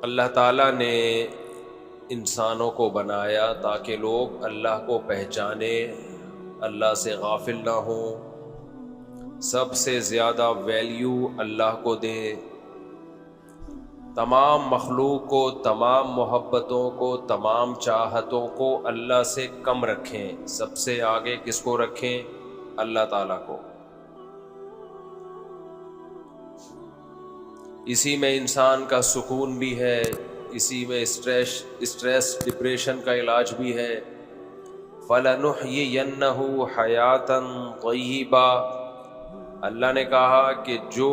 اللہ تعالیٰ نے انسانوں کو بنایا تاکہ لوگ اللہ کو پہچانے، اللہ سے غافل نہ ہوں، سب سے زیادہ ویلیو اللہ کو دیں، تمام مخلوق کو، تمام محبتوں کو، تمام چاہتوں کو اللہ سے کم رکھیں، سب سے آگے کس کو رکھیں؟ اللہ تعالیٰ کو۔ اسی میں انسان کا سکون بھی ہے، اسی میں اسٹریس ڈپریشن کا علاج بھی ہے۔ فَلَنُحْيِيَنَّهُ حَيَاةً طَيِّبَةً، اللہ نے کہا کہ جو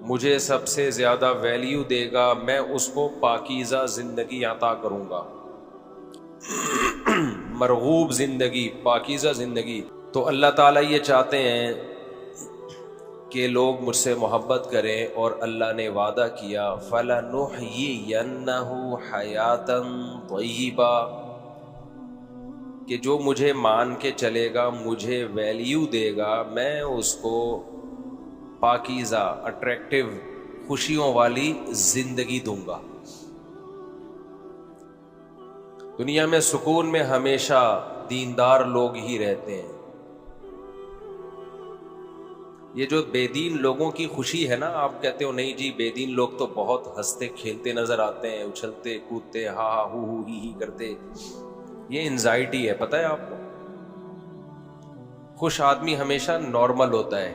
مجھے سب سے زیادہ ویلیو دے گا میں اس کو پاکیزہ زندگی عطا کروں گا، مرغوب زندگی، پاکیزہ زندگی۔ تو اللہ تعالیٰ یہ چاہتے ہیں کہ لوگ مجھ سے محبت کریں، اور اللہ نے وعدہ کیا فَلَنُحْيِيَنَّهُ حَيَاةً طَيِّبَةً، کہ جو مجھے مان کے چلے گا، مجھے ویلیو دے گا، میں اس کو پاکیزہ، اٹریکٹیو، خوشیوں والی زندگی دوں گا۔ دنیا میں سکون میں ہمیشہ دیندار لوگ ہی رہتے ہیں۔ یہ جو بے دین لوگوں کی خوشی ہے نا، آپ کہتے ہو نہیں جی بے دین لوگ تو بہت ہنستے کھیلتے نظر آتے ہیں، اچھلتے کودتے، ہا ہا ہو ہو ہی کرتے، یہ انزائٹی ہے، پتہ ہے آپ کو؟ خوش آدمی ہمیشہ نارمل ہوتا ہے،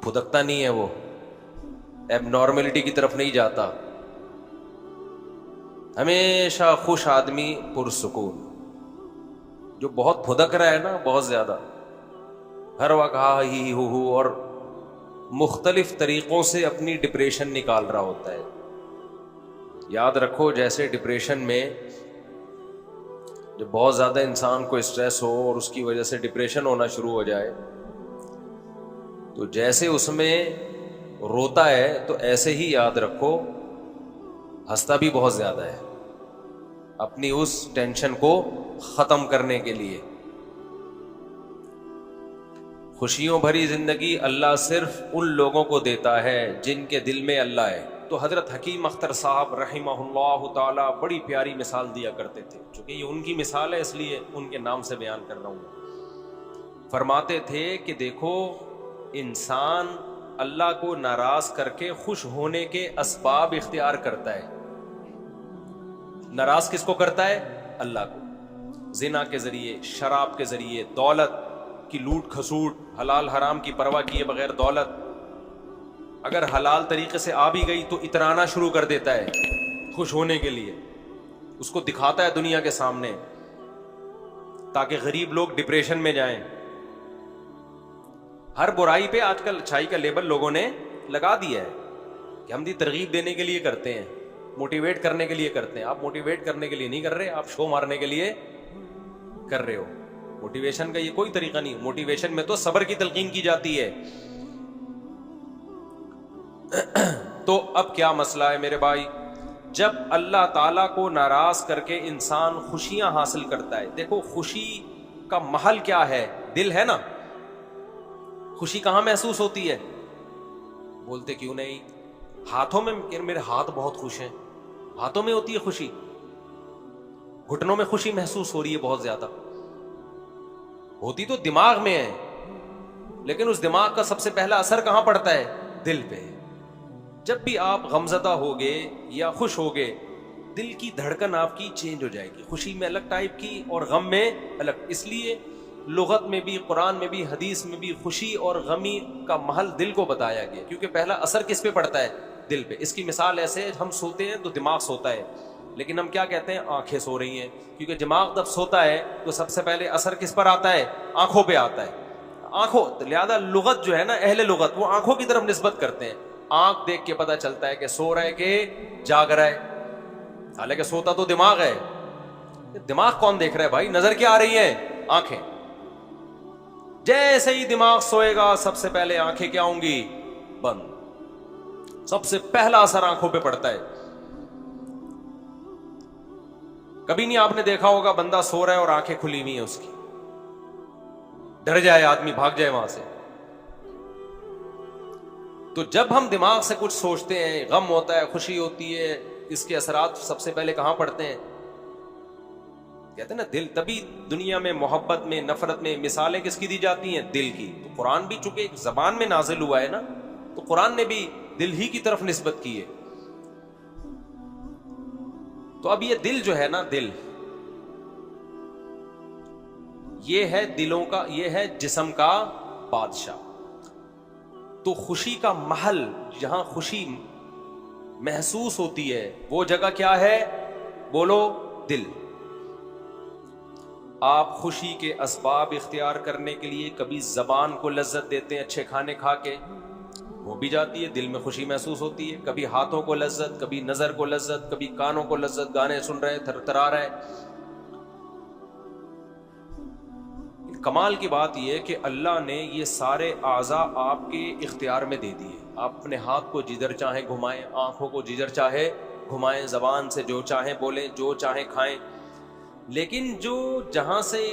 پھدکتا نہیں ہے، وہ ایب نارملٹی کی طرف نہیں جاتا، ہمیشہ خوش آدمی پرسکون۔ جو بہت پھدک رہا ہے نا، بہت زیادہ، ہر وقت ہا ہی ہو اور مختلف طریقوں سے اپنی ڈپریشن نکال رہا ہوتا ہے۔ یاد رکھو، جیسے ڈپریشن میں جب بہت زیادہ انسان کو اسٹریس ہو اور اس کی وجہ سے ڈپریشن ہونا شروع ہو جائے، تو جیسے اس میں روتا ہے تو ایسے ہی یاد رکھو ہنستا بھی بہت زیادہ ہے، اپنی اس ٹینشن کو ختم کرنے کے لیے۔ خوشیوں بھری زندگی اللہ صرف ان لوگوں کو دیتا ہے جن کے دل میں اللہ ہے۔ تو حضرت حکیم اختر صاحب رحمہ اللہ تعالی بڑی پیاری مثال دیا کرتے تھے، چونکہ یہ ان کی مثال ہے اس لیے ان کے نام سے بیان کر رہا ہوں۔ فرماتے تھے کہ دیکھو، انسان اللہ کو ناراض کر کے خوش ہونے کے اسباب اختیار کرتا ہے۔ ناراض کس کو کرتا ہے؟ اللہ کو۔ زنا کے ذریعے، شراب کے ذریعے، دولت کی لوٹ کھسوٹ، حلال حرام کی پرواہ کیے بغیر دولت، اگر حلال طریقے سے آ بھی گئی تو اترانا شروع کر دیتا ہے خوش ہونے کے لیے، اس کو دکھاتا ہے دنیا کے سامنے تاکہ غریب لوگ ڈپریشن میں جائیں۔ ہر برائی پہ آج کل اچھائی کا لیبل لوگوں نے لگا دیا ہے کہ ہم ترغیب دینے کے لیے کرتے ہیں، موٹیویٹ کرنے کے لیے کرتے ہیں۔ آپ موٹیویٹ کرنے کے لیے نہیں کر رہے، آپ شو مارنے کے لیے کر رہے ہو۔ موٹیویشن کا یہ کوئی طریقہ نہیں، موٹیویشن میں تو صبر کی تلقین کی جاتی ہے۔ تو اب کیا مسئلہ ہے میرے بھائی؟ جب اللہ تعالیٰ کو ناراض کر کے انسان خوشیاں حاصل کرتا ہے، دیکھو خوشی کا محل کیا ہے؟ دل ہے نا۔ خوشی کہاں محسوس ہوتی ہے؟ بولتے کیوں نہیں؟ ہاتھوں میں، میرے ہاتھ بہت خوش ہیں، ہاتھوں میں ہوتی ہے خوشی۔ گھٹنوں میں خوشی محسوس ہو رہی ہے بہت زیادہ، ہوتی تو دماغ میں ہے، لیکن اس دماغ کا سب سے پہلا اثر کہاں پڑتا ہے؟ دل پہ۔ جب بھی آپ غمزدہ ہوگے یا خوش ہوگے، دل کی دھڑکن آپ کی چینج ہو جائے گی، خوشی میں الگ ٹائپ کی اور غم میں الگ۔ اس لیے لغت میں بھی، قرآن میں بھی، حدیث میں بھی خوشی اور غمی کا محل دل کو بتایا گیا، کیونکہ پہلا اثر کس پہ پڑتا ہے؟ دل پہ۔ اس کی مثال ایسے ہے، ہم سوتے ہیں تو دماغ سوتا ہے، لیکن ہم کیا کہتے ہیں؟ آنکھیں سو رہی ہیں، کیونکہ دماغ جب سوتا ہے تو سب سے پہلے اثر کس پر آتا ہے؟ آنکھوں پہ آتا ہے۔ آنکھوں، لہذا لغت جو ہے نا، اہل لغت وہ آنکھوں کی طرف نسبت کرتے ہیں۔ آنکھ دیکھ کے پتہ چلتا ہے کہ سو رہا ہے کہ جاگ رہا ہے، حالانکہ سوتا تو دماغ ہے۔ دماغ کون دیکھ رہا ہے بھائی؟ نظر کیا آ رہی ہے؟ آنکھیں۔ جیسے ہی دماغ سوئے گا سب سے پہلے آنکھیں کیا ہوں گی؟ بند۔ سب سے پہلا اثر آنکھوں پہ پڑتا ہے۔ کبھی نہیں آپ نے دیکھا ہوگا بندہ سو رہا ہے اور آنکھیں کھلی ہوئی ہیں اس کی، ڈر جائے آدمی، بھاگ جائے وہاں سے۔ تو جب ہم دماغ سے کچھ سوچتے ہیں، غم ہوتا ہے، خوشی ہوتی ہے، اس کے اثرات سب سے پہلے کہاں پڑتے ہیں؟ کہتے ہیں نا دل. تبھی دنیا میں محبت میں، نفرت میں مثالیں کس کی دی جاتی ہیں؟ دل کی. تو قرآن بھی چونکہ ایک زبان میں نازل ہوا ہے نا، تو قرآن نے بھی دل ہی کی طرف نسبت کی ہے. تو اب یہ دل جو ہے نا، دل یہ ہے دلوں کا، یہ ہے جسم کا بادشاہ. تو خوشی کا محل، جہاں خوشی محسوس ہوتی ہے، وہ جگہ کیا ہے؟ بولو، دل. آپ خوشی کے اسباب اختیار کرنے کے لیے کبھی زبان کو لذت دیتے ہیں اچھے کھانے کھا کے، وہ بھی جاتی ہے، دل میں خوشی محسوس ہوتی ہے. کبھی ہاتھوں کو لذت، کبھی نظر کو لذت، کبھی کانوں کو لذت، گانے سن رہے تھر تھرا رہے. کمال کی بات یہ ہے کہ اللہ نے یہ سارے اعضاء آپ کے اختیار میں دے دیے. آپ اپنے ہاتھ کو جدھر چاہیں گھمائیں، آنکھوں کو جدھر چاہے گھمائیں، زبان سے جو چاہیں بولیں، جو چاہیں کھائیں. لیکن جو جہاں سے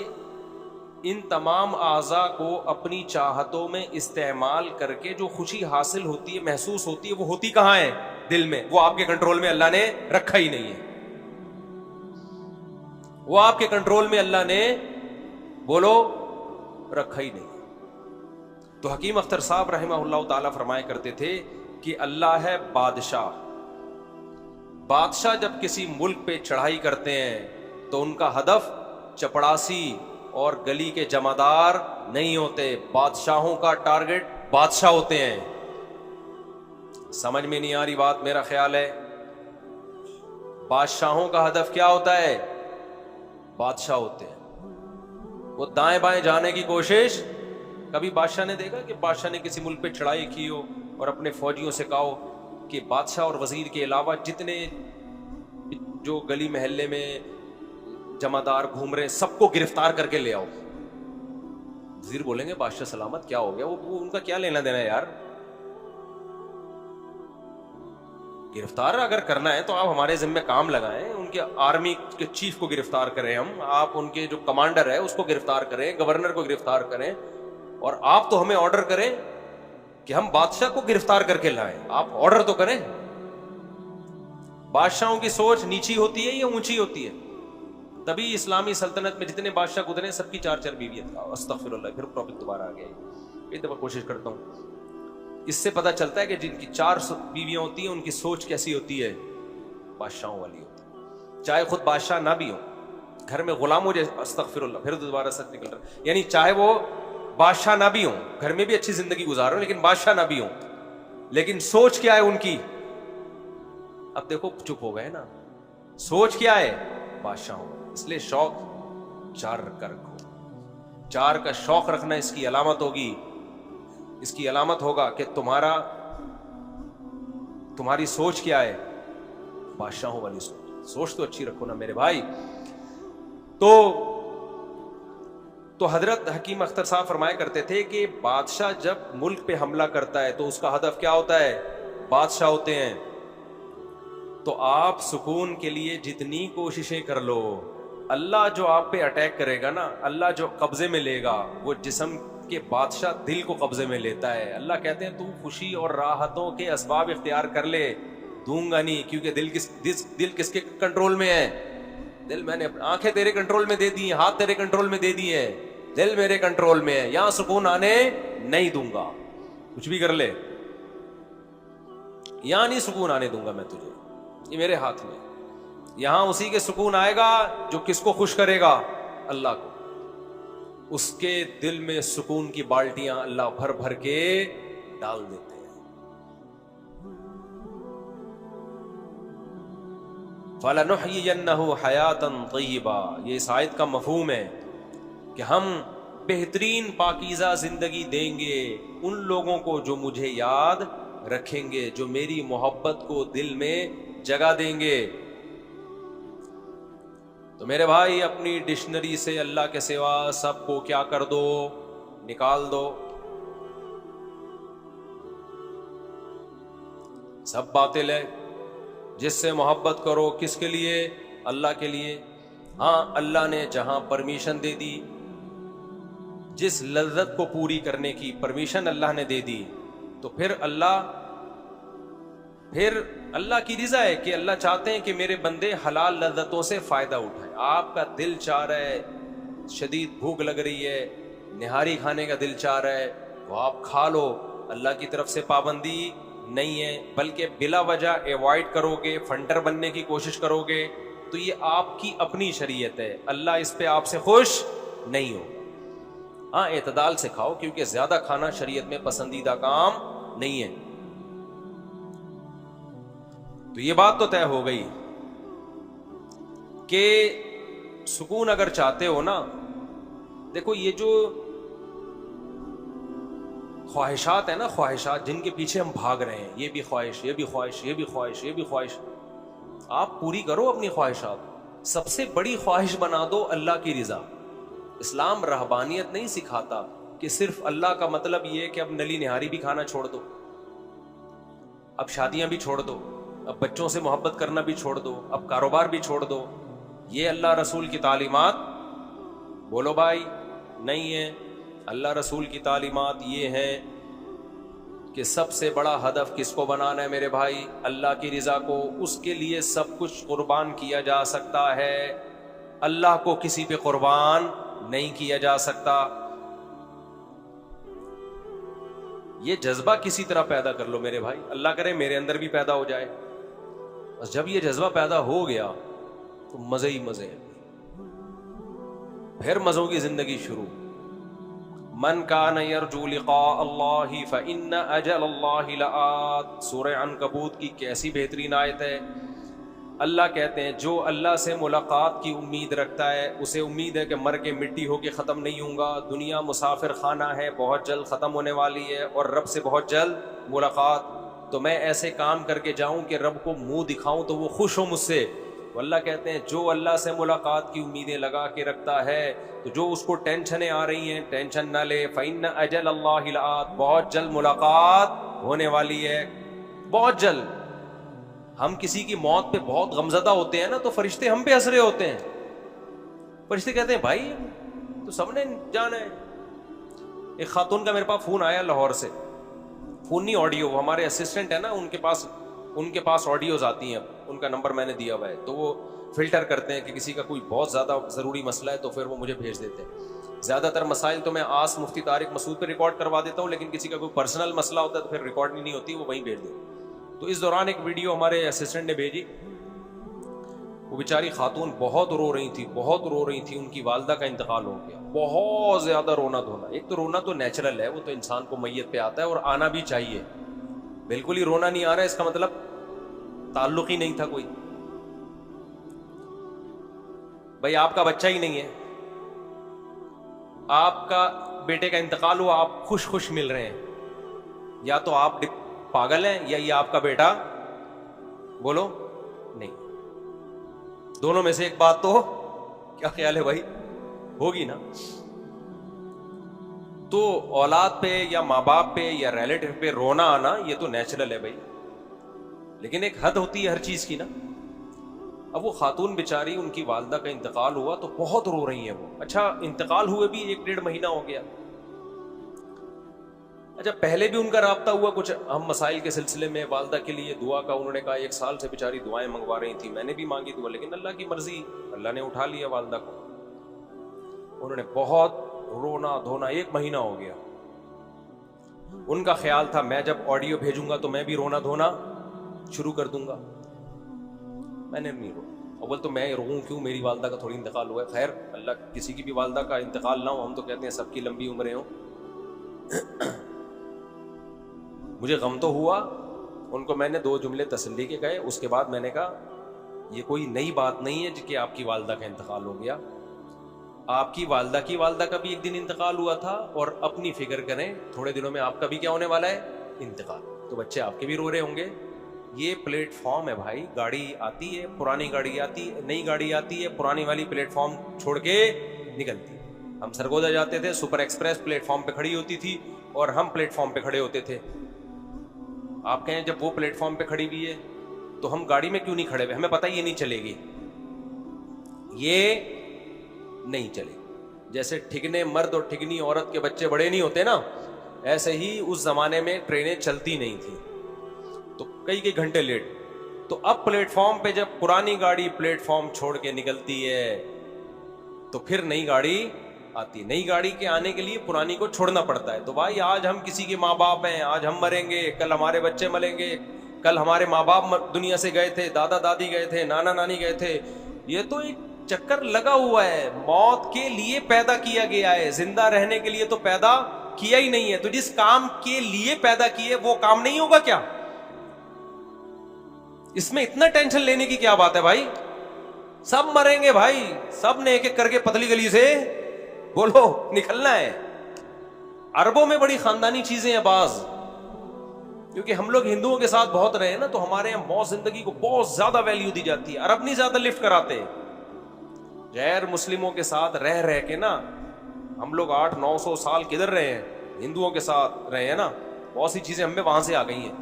ان تمام اعضاء کو اپنی چاہتوں میں استعمال کر کے جو خوشی حاصل ہوتی ہے، محسوس ہوتی ہے، وہ ہوتی کہاں ہے؟ دل میں. وہ آپ کے کنٹرول میں اللہ نے رکھا ہی نہیں ہے. وہ آپ کے کنٹرول میں اللہ نے، بولو، رکھا ہی نہیں. تو حکیم اختر صاحب رحمہ اللہ تعالی فرمایا کرتے تھے کہ اللہ ہے بادشاہ. بادشاہ جب کسی ملک پہ چڑھائی کرتے ہیں تو ان کا ہدف چپڑاسی اور گلی کے جمعدار نہیں ہوتے. بادشاہوں کا ٹارگٹ بادشاہ ہوتے ہیں. سمجھ میں نہیں آ رہی بات؟ میرا خیال ہے بادشاہوں کا ہدف کیا ہوتا ہے؟ بادشاہ ہوتے ہیں. وہ دائیں بائیں جانے کی کوشش، کبھی بادشاہ نے دیکھا کہ بادشاہ نے کسی ملک پہ چڑھائی کی ہو اور اپنے فوجیوں سے کہا ہو کہ بادشاہ اور وزیر کے علاوہ جتنے جو گلی محلے میں جمعدار گھوم رہے ہیں سب کو گرفتار کر کے لے آؤ؟ وزیر بولیں گے بادشاہ سلامت، کیا ہو گیا؟ وہ ان کا کیا لینا دینا ہے یار؟ گرفتار اگر کرنا ہے تو آپ ہمارے ذمہ کام لگائیں، ان کے آرمی کے چیف کو گرفتار کریں ہم، آپ ان کے جو کمانڈر ہے اس کو گرفتار کریں، گورنر کو گرفتار کریں، اور آپ تو ہمیں آرڈر کریں کہ ہم بادشاہ کو گرفتار کر کے لائیں. آپ آرڈر تو کریں. بادشاہوں کی سوچ نیچی ہوتی ہے یا اونچی ہوتی ہے؟ تبھی اسلامی سلطنت میں جتنے بادشاہ گزرے سب کی 4 بیویاں تھا. استغفر اللہ، پھر ٹاپک دوبارہ آ گیا. ایک دفعہ کوشش کرتا ہوں. اس سے پتہ چلتا ہے کہ جن کی 4 بیویاں ہوتی ہیں ان کی سوچ کیسی ہوتی ہے؟ بادشاہوں والی ہوتی ہے. چاہے خود بادشاہ نہ بھی ہو، گھر میں غلام ہو جائے، استغفر اللہ، پھر دوبارہ سچ نکل رہا. یعنی چاہے وہ بادشاہ نہ بھی ہوں، گھر میں بھی اچھی زندگی گزار رہے لیکن بادشاہ نہ بھی ہوں، لیکن سوچ کیا ہے ان کی؟ اب دیکھو چپ ہو گئے نا. سوچ کیا ہے؟ بادشاہ ہوں. اس لیے شوق 4 کا رکھو. 4 کا شوق رکھنا اس کی علامت ہوگی. اس کی علامت ہوگا کہ تمہاری سوچ کیا ہے؟ بادشاہوں والی سوچ. سوچ تو اچھی رکھو نا میرے بھائی. تو حضرت حکیم اختر صاحب فرمایا کرتے تھے کہ بادشاہ جب ملک پہ حملہ کرتا ہے تو اس کا ہدف کیا ہوتا ہے؟ بادشاہ ہوتے ہیں. تو آپ سکون کے لیے جتنی کوششیں کر لو، اللہ جو آپ پہ اٹیک کرے گا نا، اللہ جو قبضے میں لے گا، وہ جسم کے بادشاہ دل کو قبضے میں لیتا ہے. اللہ کہتے ہیں تو خوشی اور راحتوں کے اسباب اختیار کر لے، دوں گا نہیں. کیونکہ دل کس کے کنٹرول میں ہے؟ دل میں نے. آنکھیں تیرے کنٹرول میں دے دی ہیں، ہاتھ تیرے کنٹرول میں دے دیے ہیں، دل میرے کنٹرول میں ہے. یہاں سکون آنے نہیں دوں گا. کچھ بھی کر لے، یہاں نہیں سکون آنے دوں گا میں تجھے. یہ میرے ہاتھ میں. یہاں اسی کے سکون آئے گا جو کس کو خوش کرے گا؟ اللہ کو. اس کے دل میں سکون کی بالٹیاں اللہ بھر بھر کے ڈال دیتے ہیں. فَلَنُحْيِيَنَّهُ حَيَاةً طَيِّبَةً. یہ اس آیت کا مفہوم ہے کہ ہم بہترین پاکیزہ زندگی دیں گے ان لوگوں کو جو مجھے یاد رکھیں گے، جو میری محبت کو دل میں جگہ دیں گے. تو میرے بھائی اپنی ڈکشنری سے اللہ کے سوا سب کو کیا کر دو؟ نکال دو. سب باطل ہے. جس سے محبت کرو کس کے لیے؟ اللہ کے لیے. ہاں اللہ نے جہاں پرمیشن دے دی، جس لذت کو پوری کرنے کی پرمیشن اللہ نے دے دی، تو پھر اللہ کی رضا ہے کہ اللہ چاہتے ہیں کہ میرے بندے حلال لذتوں سے فائدہ اٹھائیں. آپ کا دل چاہ رہا ہے, شدید بھوک لگ رہی ہے, نہاری کھانے کا دل چاہ رہا ہے, تو آپ کھا لو. اللہ کی طرف سے پابندی نہیں ہے, بلکہ بلا وجہ ایوائڈ کرو گے, فنٹر بننے کی کوشش کرو گے تو یہ آپ کی اپنی شریعت ہے, اللہ اس پہ آپ سے خوش نہیں ہو. ہاں اعتدال سے کھاؤ, کیونکہ زیادہ کھانا شریعت میں پسندیدہ کام نہیں ہے. تو یہ بات تو طے ہو گئی کہ سکون اگر چاہتے ہو نا, دیکھو یہ جو خواہشات ہیں نا, خواہشات جن کے پیچھے ہم بھاگ رہے ہیں, یہ بھی خواہش, یہ بھی خواہش, یہ بھی خواہش, یہ بھی خواہش, آپ پوری کرو اپنی خواہشات. سب سے بڑی خواہش بنا دو اللہ کی رضا. اسلام رہبانیت نہیں سکھاتا کہ صرف اللہ کا مطلب یہ ہے کہ اب نلی نہاری بھی کھانا چھوڑ دو, اب شادیاں بھی چھوڑ دو, اب بچوں سے محبت کرنا بھی چھوڑ دو, اب کاروبار بھی چھوڑ دو. یہ اللہ رسول کی تعلیمات بولو بھائی نہیں ہے. اللہ رسول کی تعلیمات یہ ہیں کہ سب سے بڑا ہدف کس کو بنانا ہے میرے بھائی؟ اللہ کی رضا کو. اس کے لیے سب کچھ قربان کیا جا سکتا ہے, اللہ کو کسی پہ قربان نہیں کیا جا سکتا. یہ جذبہ کسی طرح پیدا کر لو میرے بھائی, اللہ کرے میرے اندر بھی پیدا ہو جائے. بس جب یہ جذبہ پیدا ہو گیا تو مزے ہی مزے, پھر مزوں کی زندگی شروع. من کان یرجو لقاء اللہ فإن اجل اللہ لآت. سورہ عنکبوت کی کیسی بہترین آیت ہے. اللہ کہتے ہیں جو اللہ سے ملاقات کی امید رکھتا ہے اسے امید ہے کہ مر کے مٹی ہو کے ختم نہیں ہوں گا. دنیا مسافر خانہ ہے, بہت جلد ختم ہونے والی ہے, اور رب سے بہت جلد ملاقات. تو میں ایسے کام کر کے جاؤں کہ رب کو منہ دکھاؤں تو وہ خوش ہو مجھ سے. اللہ کہتے ہیں جو اللہ سے ملاقات کی امیدیں لگا کے رکھتا ہے, تو جو اس کو ٹینشنیں آ رہی ہیں ٹینشن نہ لے. فإن اجل اللہ لآت. بہت جلد ملاقات ہونے والی ہے, بہت جلد. ہم کسی کی موت پہ بہت غمزدہ ہوتے ہیں نا, تو فرشتے ہم پہ ہنس رہے ہوتے ہیں. فرشتے کہتے ہیں بھائی تو سب نے جانا ہے. ایک خاتون کا میرے پاس فون آیا لاہور سے, فون نہیں آڈیو, وہ ہمارے اسسٹنٹ ہے نا, ان کے پاس آڈیوز آتی ہیں, ان کا نمبر میں نے دیا ہوا ہے, تو وہ فلٹر کرتے ہیں کہ کسی کا کوئی بہت زیادہ ضروری مسئلہ ہے تو پھر وہ مجھے بھیج دیتے ہیں. زیادہ تر مسائل تو میں آس مفتی طارق مسعود پہ ریکارڈ کروا دیتا ہوں, لیکن کسی کا کوئی پرسنل مسئلہ ہوتا ہے تو پھر ریکارڈ نہیں ہوتی, وہ وہیں بھیج دیتے. تو اس دوران ایک ویڈیو ہمارے اسسٹنٹ نے بھیجی. وہ بیچاری خاتون بہت رو رہی تھی, ان کی والدہ کا انتقال ہو گیا. بہت زیادہ رونا دھونا. ایک تو رونا تو نیچرل ہے, وہ تو انسان کو میت پہ آتا ہے اور آنا بھی چاہیے. بالکل ہی رونا نہیں آ رہا ہے اس کا مطلب تعلق ہی نہیں تھا کوئی. بھائی آپ کا بچہ ہی نہیں ہے, آپ کا بیٹے کا انتقال ہوا, آپ خوش مل رہے ہیں, یا تو آپ پاگل ہیں یا یہ آپ کا بیٹا, بولو نہیں, دونوں میں سے ایک بات تو کیا خیال ہے بھائی ہوگی نا. تو اولاد پہ یا ماں باپ پہ یا ریلیٹو پہ رونا آنا یہ تو نیچرل ہے بھائی, لیکن ایک حد ہوتی ہے ہر چیز کی نا. اب وہ خاتون بیچاری, ان کی والدہ کا انتقال ہوا تو بہت رو رہی ہیں وہ. اچھا انتقال ہوئے بھی 1-1.5 مہینہ ہو گیا. اچھا پہلے بھی ان کا رابطہ ہوا کچھ اہم مسائل کے سلسلے میں, والدہ کے لیے دعا کا انہوں نے کہا, 1 سال سے بیچاری دعائیں منگوا رہی تھی, میں نے بھی مانگی دعا, لیکن اللہ کی مرضی, اللہ نے اٹھا لیا والدہ کو. انہوں نے بہت رونا دھونا, 1 مہینہ ہو گیا. ان کا خیال تھا میں جب آڈیو بھیجوں گا تو میں بھی رونا دھونا شروع کر دوں گا. میں نے نہیں رونا. اول تو میں روؤں کیوں, میری والدہ کا تھوڑی انتقال ہوا ہے. خیر اللہ کسی کی بھی والدہ کا انتقال نہ ہو, ہم تو کہتے ہیں سب کی لمبی عمریں ہوں. مجھے غم تو ہوا. ان کو میں نے 2 جملے تسلی کے کہے, اس کے بعد میں نے کہا یہ کوئی نئی بات نہیں ہے کہ آپ کی والدہ کا انتقال ہو گیا. آپ کی والدہ کا بھی ایک دن انتقال ہوا تھا, اور اپنی فکر کریں تھوڑے دنوں میں آپ کا بھی کیا ہونے والا ہے, انتقال. تو بچے آپ کے بھی رو رہے ہوں گے. یہ پلیٹ فارم ہے بھائی, گاڑی آتی ہے, پرانی گاڑی آتی ہے, نئی گاڑی آتی ہے, پرانی والی پلیٹ فارم چھوڑ کے نکلتی. ہم سرگودا جاتے تھے, سپر ایکسپریس پلیٹ فارم پہ کھڑی ہوتی تھی اور ہم پلیٹ فارم پہ کھڑے ہوتے تھے. آپ کہیں جب وہ پلیٹ فارم پہ کھڑی ہوئی ہے تو ہم گاڑی میں کیوں نہیں کھڑے ہوئے, ہمیں پتہ یہ نہیں چلے گی, یہ نہیں چلے. جیسے ٹھگنے مرد اور ٹھگنی عورت کے بچے بڑے نہیں ہوتے نا, ایسے ہی اس زمانے میں ٹرینیں چلتی نہیں تھی تو کئی گھنٹے لیٹ. تو اب پلیٹ فارم پہ جب پرانی گاڑی پلیٹ فارم چھوڑ کے نکلتی ہے تو پھر نئی گاڑی آتی. نئی گاڑی کے آنے کے لیے پرانی کو چھوڑنا پڑتا ہے. تو بھائی آج ہم کسی کے ماں باپ ہیں, آج ہم مریں گے, کل ہمارے بچے مریں گے, کل ہمارے ماں باپ دنیا سے گئے تھے, دادا دادی گئے تھے, نانا نانی گئے تھے. یہ تو ایک چکر لگا ہوا ہے. موت کے لیے پیدا کیا گیا ہے, زندہ رہنے کے لیے تو پیدا کیا ہی نہیں ہے. تو جس کام کے لیے پیدا کیے وہ کام نہیں ہوگا کیا؟ اس میں اتنا ٹینشن لینے کی کیا بات ہے بھائی؟ سب مریں گے بھائی, سب نے ایک ایک کر کے پتلی گلی سے بولو نکلنا ہے. عربوں میں بڑی خاندانی چیزیں ہیں بعض, کیونکہ ہم لوگ ہندوؤں کے ساتھ بہت رہے نا, تو ہمارے یہاں موت زندگی کو بہت زیادہ ویلیو دی جاتی ہے. عرب نہیں زیادہ لفٹ کراتے. غیر مسلموں کے ساتھ رہ کے نا ہم لوگ 800-900 سال کدھر رہے ہیں, ہندوؤں کے ساتھ رہے ہیں نا, بہت سی چیزیں ہم میں وہاں سے آ گئی ہیں.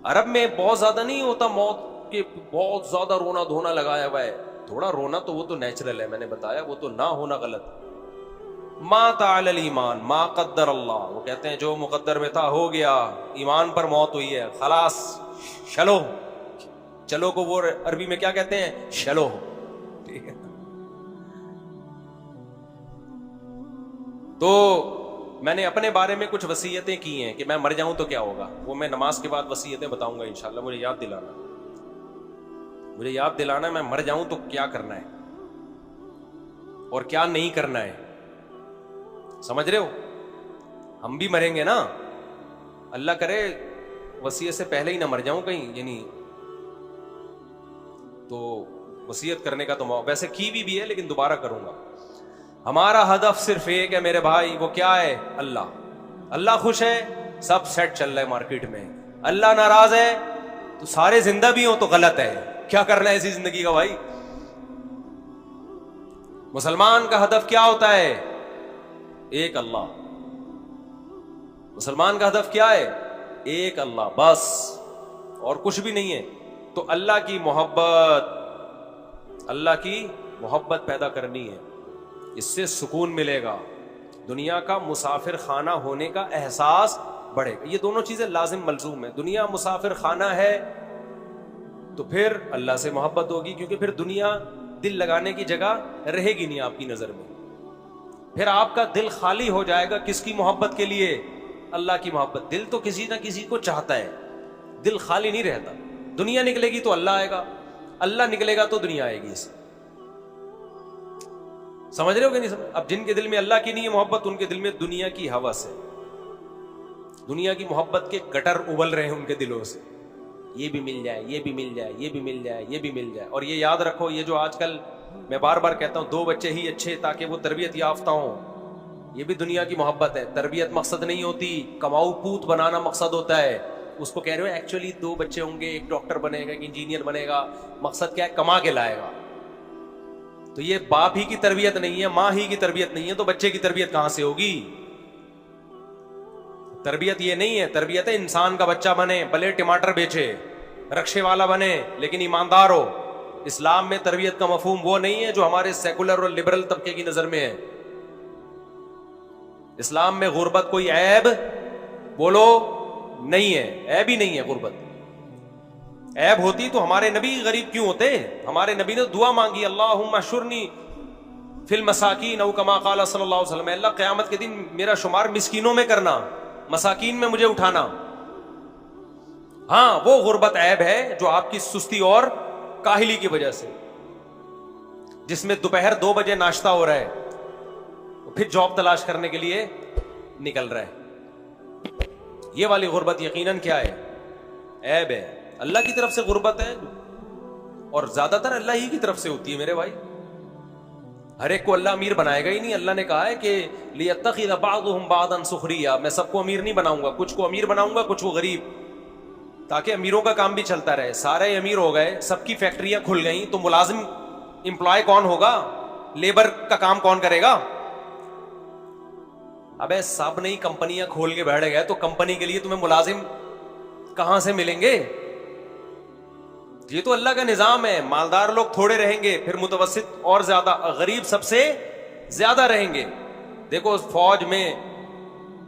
عرب میں بہت زیادہ نہیں ہوتا موت کے, بہت زیادہ رونا دھونا لگایا ہوا ہے. تھوڑا رونا تو وہ تو نیچرل ہے, میں نے بتایا, وہ تو نہ ہونا غلط. ما تعالی الایمان ما قدر اللہ, وہ کہتے ہیں جو مقدر میں تھا ہو گیا, ایمان پر موت ہوئی ہے, خلاص چلو. چلو کو وہ عربی میں کیا کہتے ہیں؟ چلو. ٹھیک ہے. تو میں نے اپنے بارے میں کچھ وصیتیں کی ہیں کہ میں مر جاؤں تو کیا ہوگا, وہ میں نماز کے بعد وصیتیں بتاؤں گا انشاءاللہ. مجھے یاد دلانا میں مر جاؤں تو کیا کرنا ہے اور کیا نہیں کرنا ہے. سمجھ رہے ہو؟ ہم بھی مریں گے نا, اللہ کرے وصیت سے پہلے ہی نہ مر جاؤں کہیں, یعنی تو وصیت کرنے کا تو ویسے کی بھی ہے لیکن دوبارہ کروں گا. ہمارا ہدف صرف ایک ہے میرے بھائی, وہ کیا ہے؟ اللہ. اللہ خوش ہے, سب سیٹ چل رہا ہے مارکیٹ میں. اللہ ناراض ہے تو سارے زندہ بھی ہوں تو غلط ہے. کیا کرنا ہے ایسی زندگی کا بھائی؟ مسلمان کا ہدف کیا ہوتا ہے؟ ایک اللہ. مسلمان کا ہدف کیا ہے؟ ایک اللہ, بس, اور کچھ بھی نہیں ہے. تو اللہ کی محبت پیدا کرنی ہے, اس سے سکون ملے گا, دنیا کا مسافر خانہ ہونے کا احساس بڑھے گا. یہ دونوں چیزیں لازم ملزوم ہیں. دنیا مسافر خانہ ہے تو پھر اللہ سے محبت ہوگی, کیونکہ پھر دنیا دل لگانے کی جگہ رہے گی نہیں آپ کی نظر میں. پھر آپ کا دل خالی ہو جائے گا. کس کی محبت کے لیے؟ اللہ کی محبت. دل تو کسی نہ کسی کو چاہتا ہے, دل خالی نہیں رہتا. دنیا نکلے گی تو اللہ آئے گا, اللہ نکلے گا تو دنیا آئے گی. سمجھ رہے ہو کہ نہیں سمجھ؟ اب جن کے دل میں اللہ کی نہیں ہے محبت, ان کے دل میں دنیا کی ہوس ہے, دنیا کی محبت کے گٹر ابل رہے ہیں ان کے دلوں سے. یہ بھی مل جائے, یہ بھی مل جائے, یہ بھی مل جائے, یہ بھی مل جائے. اور یہ یاد رکھو, یہ جو آج کل میں بار بار کہتا ہوں 2 بچے ہی اچھے تاکہ وہ تربیت یافتہ ہوں, یہ بھی دنیا کی محبت ہے. تربیت مقصد نہیں ہوتی, کماؤ پوت بنانا مقصد ہوتا ہے. اس کو کہہ رہے ہو ایکچولی 2 بچے ہوں گے, ایک ڈاکٹر بنے گا, ایک انجینئر بنے گا. مقصد کیا ہے؟ کما کے لائے گا. تو یہ باپ ہی کی تربیت نہیں ہے, ماں ہی کی تربیت نہیں ہے, تو بچے کی تربیت کہاں سے ہوگی؟ تربیت یہ نہیں ہے. تربیت ہے انسان کا بچہ بنے, بھلے ٹماٹر بیچے, رکشے والا بنے, لیکن ایماندار ہو. اسلام میں تربیت کا مفہوم وہ نہیں ہے جو ہمارے سیکولر اور لبرل طبقے کی نظر میں ہے. اسلام میں غربت کوئی عیب بولو نہیں ہے, عیب ہی نہیں ہے غربت. عیب ہوتی تو ہمارے نبی غریب کیوں ہوتے؟ ہمارے نبی نے دعا مانگی, اللہم احشرنی فی المساکین او کما قال صلی اللہ علیہ وسلم, اللہ قیامت کے دن میرا شمار مسکینوں میں کرنا, مساکین میں مجھے اٹھانا. ہاں وہ غربت عیب ہے جو آپ کی سستی اور کاہلی کی وجہ سے, جس میں دوپہر 2 بجے ناشتہ ہو رہا ہے, پھر جاب تلاش کرنے کے لیے نکل رہا ہے. یہ والی غربت یقیناً کیا ہے؟ عیب ہے. اللہ کی طرف سے غربت ہے, اور زیادہ تر اللہ ہی کی طرف سے ہوتی ہے میرے بھائی. ہر ایک کو اللہ امیر بنائے گا ہی نہیں. اللہ نے کہا ہے کہ لِيَتَّخِذَ بَعْضُهُمْ بَعْضًا سُخْرِيًّا, میں سب کو امیر نہیں بناؤں گا, کچھ کو امیر بناؤں گا, کچھ کو غریب, تاکہ امیروں کا کام بھی چلتا رہے. سارے امیر ہو گئے, سب کی فیکٹریاں کھل گئیں, تو ملازم امپلائی کون ہوگا؟ لیبر کا کام کون کرے گا؟ ابے سب نہیں کمپنیاں کھول کے بیٹھ گئے, تو کمپنی کے لیے تمہیں ملازم کہاں سے ملیں گے؟ یہ تو اللہ کا نظام ہے. مالدار لوگ تھوڑے رہیں گے, پھر متوسط اور زیادہ, غریب سب سے زیادہ رہیں گے. دیکھو فوج میں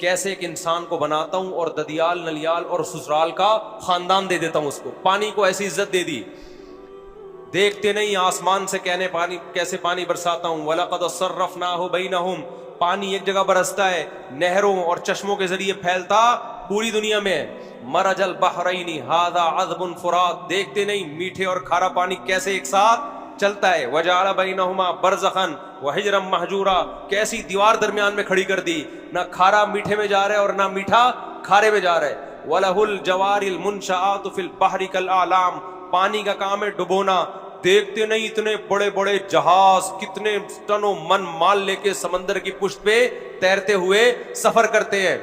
کیسے ایک انسان کو بناتا ہوں اور ددیال نلیال اور سسرال کا خاندان دے دیتا ہوں اس کو. پانی کو ایسی عزت دے دی, دیکھتے نہیں آسمان سے کہنے پانی کیسے پانی برساتا ہوں. وَلَقَدْ صَرَّفْنَاهُ بَيْنَهُمْ, پانی ایک جگہ برستا ہے, نہروں اور چشموں کے ذریعے پھیلتا پوری دنیا میں. مرج البحرین ھذا عذب فرات, دیکھتے نہیں میٹھے اور کھارا پانی کیسے ایک ساتھ چلتا ہے. وجعل بینہما برزخا وحجرا مہجورا, کیسی دیوار درمیان میں کھڑی کر دی, نہ کھارا میٹھے میں جا رہا ہے اور نہ میٹھا کھارے میں جا رہا ہے. وَلَهُ الْجَوَارِ الْمُنشَآتُ فِي الْبَحْرِ كَالْأَعْلَامِ, پانی کا کام ہے ڈبونا. دیکھتے نہیں اتنے بڑے بڑے جہاز کتنے ٹنوں من مال لے کے سمندر کی پشت پہ تیرتے ہوئے سفر کرتے ہیں.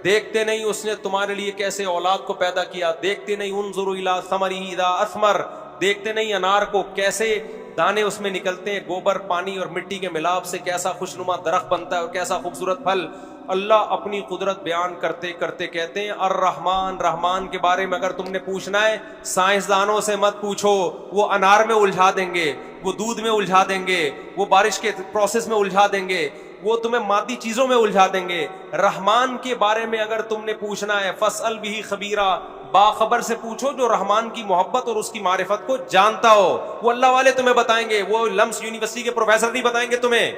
دیکھتے نہیں اس نے تمہارے لیے کیسے اولاد کو پیدا کیا. دیکھتے نہیں انظروا الی ثمرہ اذا اثمر, دیکھتے نہیں انار کو کیسے دانے اس میں نکلتے ہیں, گوبر پانی اور مٹی کے ملاپ سے کیسا خوشنما درخت بنتا ہے اور کیسا خوبصورت پھل. اللہ اپنی قدرت بیان کرتے کرتے کہتے ہیں الرحمن, رحمان کے بارے میں اگر تم نے پوچھنا ہے سائنسدانوں سے مت پوچھو, وہ انار میں الجھا دیں گے, وہ دودھ میں الجھا دیں گے, وہ بارش کے پروسیس میں الجھا دیں گے, وہ تمہیں مادی چیزوں میں الجھا دیں گے. رحمان کے بارے میں اگر تم نے پوچھنا ہے فاسأل بہ خبیرا, باخبر سے پوچھو جو رحمان کی محبت اور اس کی معرفت کو جانتا ہو. وہ اللہ والے تمہیں بتائیں گے, وہ لمس یونیورسٹی کے پروفیسر نہیں بتائیں گے تمہیں.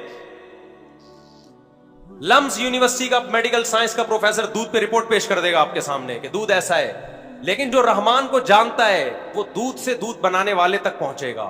لمس یونیورسٹی کا میڈیکل سائنس کا پروفیسر دودھ پہ رپورٹ پیش کر دے گا آپ کے سامنے کہ دودھ ایسا ہے, لیکن جو رحمان کو جانتا ہے وہ دودھ سے دودھ بنانے والے تک پہنچے گا.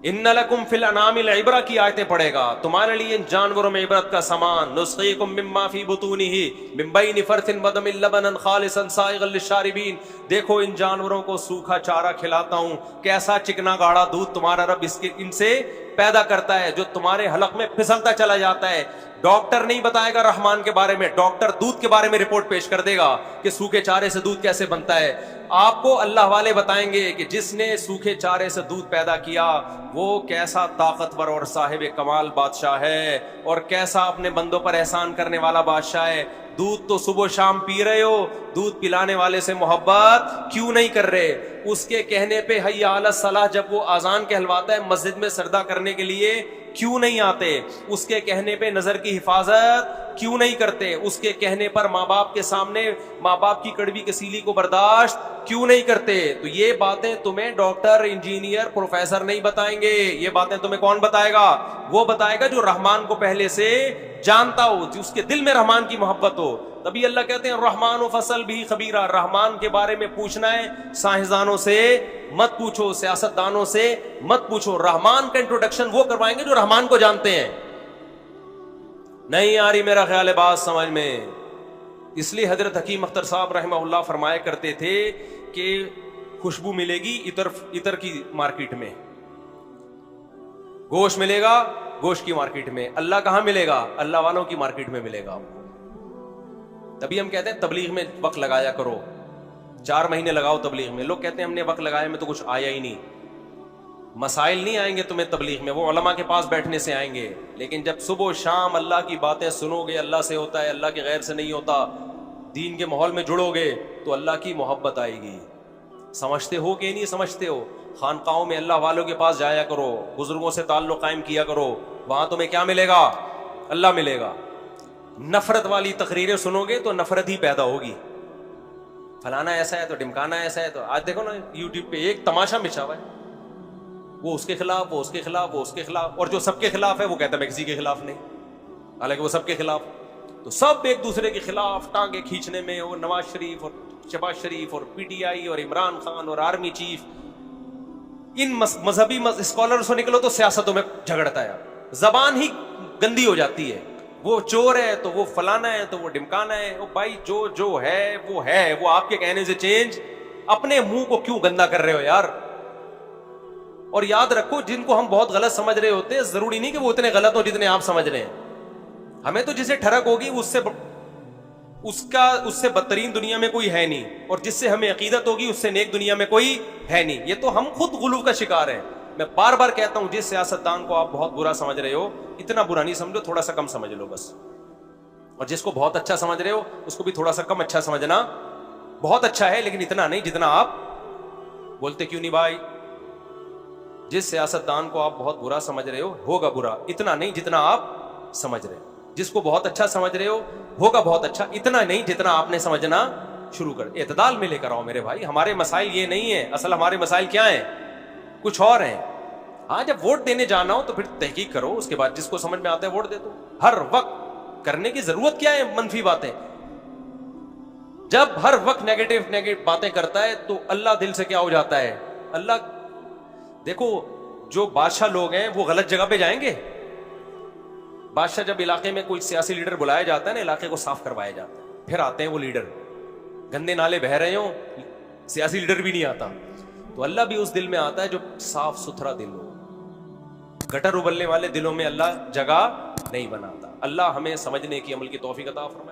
ان لکم فی الانعام العبرہ کی آیتیں پڑھے گا, تمہارے لیے ان جانوروں میں عبرت کا سامان. نسقیکم مما فی بطونہ من بین فرث ودم لبنا خالصا سائغا للشاربین, دیکھو ان جانوروں کو سوکھا چارہ کھلاتا ہوں, کیسا چکنا گاڑا دودھ تمہارا رب ان سے پیدا کرتا ہے جو تمہارے حلق میں پھسلتا چلا جاتا ہے. ڈاکٹر نہیں بتائے گا رحمان کے بارے میں, ڈاکٹر دودھ کے بارے میں رپورٹ پیش کر دے گا کہ سوکھے چارے سے دودھ کیسے بنتا ہے. آپ کو اللہ والے بتائیں گے کہ جس نے سوکھے چارے سے دودھ پیدا کیا وہ کیسا طاقتور اور صاحب کمال بادشاہ ہے, اور کیسا اپنے بندوں پر احسان کرنے والا بادشاہ ہے. دودھ تو صبح و شام پی رہے ہو, دودھ پلانے والے سے محبت کیوں نہیں کر رہے؟ اس کے کہنے پہ حی علی الصلاح جب وہ اذان کہلواتا ہے مسجد میں سجدہ کرنے کے لیے کیوں نہیں آتے؟ اس کے کہنے پہ نظر کی حفاظت کیوں نہیں کرتے؟ اس کے کہنے پر ماں باپ کے سامنے ماں باپ کی کڑوی کسیلی کو برداشت کیوں نہیں کرتے؟ تو یہ باتیں تمہیں ڈاکٹر انجینئر پروفیسر نہیں بتائیں گے, یہ باتیں تمہیں کون بتائے گا؟ وہ بتائے گا جو رحمان کو پہلے سے جانتا ہو, جو اس کے دل میں رحمان کی محبت ہو. تبھی اللہ کہتے ہیں الرحمن فاسأل بہ خبیرا, رحمان کے بارے میں پوچھنا ہے سائنسدانوں سے مت پوچھو, سیاست دانوں سے مت پوچھو. رحمان کا انٹروڈکشن وہ کروائیں گے جو رحمان کو جانتے ہیں. نہیں آ رہی میرا خیال ہے بات سمجھ میں؟ اس لیے حضرت حکیم اختر صاحب رحمہ اللہ فرمایا کرتے تھے کہ خوشبو ملے گی عطر کی مارکیٹ میں, گوشت ملے گا گوشت کی مارکیٹ میں, اللہ کہاں ملے گا؟ اللہ والوں کی مارکیٹ میں ملے گا. تبھی ہم کہتے ہیں تبلیغ میں وقت لگایا کرو, 4 مہینے لگاؤ تبلیغ میں. لوگ کہتے ہیں ہم نے وقت لگایا میں تو کچھ آیا ہی نہیں. مسائل نہیں آئیں گے تمہیں تبلیغ میں, وہ علماء کے پاس بیٹھنے سے آئیں گے, لیکن جب صبح و شام اللہ کی باتیں سنو گے, اللہ سے ہوتا ہے, اللہ کے غیر سے نہیں ہوتا, دین کے ماحول میں جڑو گے تو اللہ کی محبت آئے گی. سمجھتے ہو کہ نہیں سمجھتے ہو؟ خانقاہوں میں اللہ والوں کے پاس جایا کرو, بزرگوں سے تعلق قائم کیا کرو, وہاں تمہیں کیا ملے گا؟ اللہ ملے گا. نفرت والی تقریریں سنو گے تو نفرت ہی پیدا ہوگی. فلانا ایسا ہے تو ڈمکانا ایسا ہے, تو آج دیکھو نا یوٹیوب پہ ایک تماشا مچا ہوا ہے, وہ اس کے خلاف, وہ اس کے خلاف, وہ اس کے خلاف, اور جو سب کے خلاف ہے وہ کہتا ہے میں کسی کے خلاف نہیں, حالانکہ وہ سب کے خلاف. تو سب ایک دوسرے کے خلاف ٹانگیں کھینچنے میں, وہ نواز شریف اور شہباز شریف اور پی ٹی آئی اور عمران خان اور آرمی چیف, ان مذہبی اسکالر سے نکلو تو سیاستوں میں جھگڑتا ہے, زبان ہی گندی ہو جاتی ہے. وہ چور ہے تو وہ فلانا ہے تو وہ ڈمکانا ہے. وہ بھائی جو ہے وہ آپ کے کہنے سے چینج. اپنے منہ کو کیوں گندا کر رہے ہو یار؟ اور یاد رکھو جن کو ہم بہت غلط سمجھ رہے ہوتے ہیں ضروری نہیں کہ وہ اتنے غلط ہو جتنے آپ سمجھ رہے ہیں. ہمیں تو جسے ٹھڑک ہوگی اس سے بدترین دنیا میں کوئی ہے نہیں, اور جس سے ہمیں عقیدت ہوگی اس سے نیک دنیا میں کوئی ہے نہیں. یہ تو ہم خود غلو کا شکار ہیں. میں بار بار کہتا ہوں جس سیاستدان کو آپ بہت برا سمجھ رہے ہو اتنا برا نہیں سمجھو, تھوڑا سا کم سمجھ لو بس. اور جس کو بہت اچھا سمجھ رہے ہو اس کو بھی تھوڑا سا کم اچھا سمجھنا. بہت اچھا ہے لیکن اتنا نہیں جتنا آپ بولتے. کیوں نہیں بھائی؟ جس سیاستدان کو آپ بہت برا سمجھ رہے ہو ہوگا برا, اتنا نہیں جتنا آپ سمجھ رہے. جس کو بہت اچھا سمجھ رہے ہو ہوگا بہت اچھا، اتنا نہیں جتنا آپ نے سمجھنا شروع کر. اعتدال میں لے کر آؤ میرے بھائی. ہمارے مسائل یہ نہیں ہیں، اصل ہمارے مسائل کیا ہیں؟ کچھ اور ہیں. ہاں جب ووٹ دینے جانا ہو تو پھر تحقیق کرو، اس کے بعد جس کو سمجھ میں آتا ہے ووٹ دے دو. ہر وقت کرنے کی ضرورت کیا ہے منفی باتیں؟ جب ہر وقت نیگیٹو باتیں کرتا ہے تو اللہ دل سے کیا ہو جاتا ہے؟ اللہ دیکھو جو بادشاہ لوگ ہیں وہ غلط جگہ پہ جائیں گے. بادشاہ جب علاقے میں کوئی سیاسی لیڈر بلایا جاتا ہے نا، علاقے کو صاف کروایا جاتا ہے، پھر آتے ہیں وہ لیڈر، گندے نالے بہ رہے ہوں، سیاسی لیڈر بھی نہیں آتا. تو اللہ بھی اس دل میں آتا ہے جو صاف ستھرا دل ہو. گٹر ابلنے والے دلوں میں اللہ جگہ نہیں بناتا. اللہ ہمیں سمجھنے کی، عمل کی توفیق عطا فرمائے.